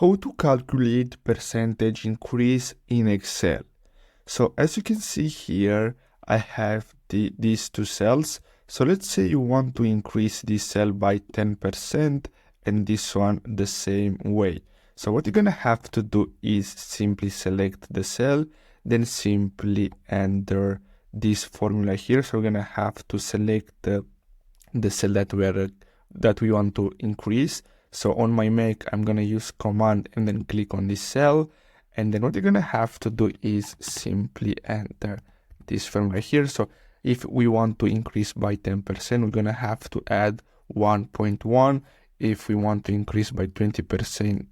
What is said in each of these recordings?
How to calculate percentage increase in Excel. So as you can see here, I have these two cells. So let's say you want to increase this cell by 10% and this one the same way. So what you're going to have to do is simply select the cell, then simply enter this formula here. So we're going to have to select the cell that we want to increase. So on my Mac, I'm going to use command and then click on this cell. And then what you're going to have to do is simply enter this formula here. So if we want to increase by 10%, we're going to have to add 1.1. If we want to increase by 20%,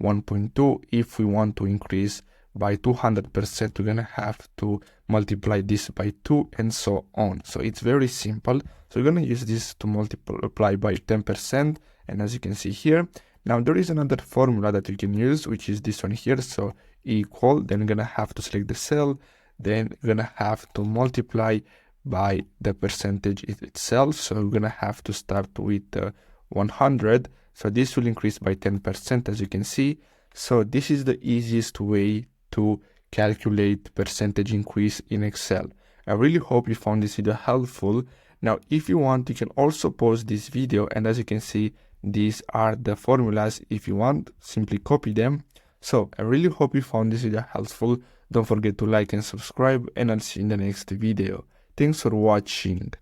1.2. If we want to increase by 200%, we're going to have to multiply this by 2 and so on. So it's very simple. So we're going to use this to multiply by 10%. And as you can see here, now there is another formula that you can use, which is this one here. So equal, then we're going to have to select the cell. Then we're going to have to multiply by the percentage itself. So we're going to have to start with 100. So this will increase by 10%, as you can see. So this is the easiest way to calculate percentage increase in Excel. I really hope you found this video helpful. Now, if you want, you can also pause this video, and as you can see, these are the formulas. If you want, simply copy them. So I really hope you found this video helpful. Don't forget to like and subscribe, and I'll see you in the next video. Thanks for watching.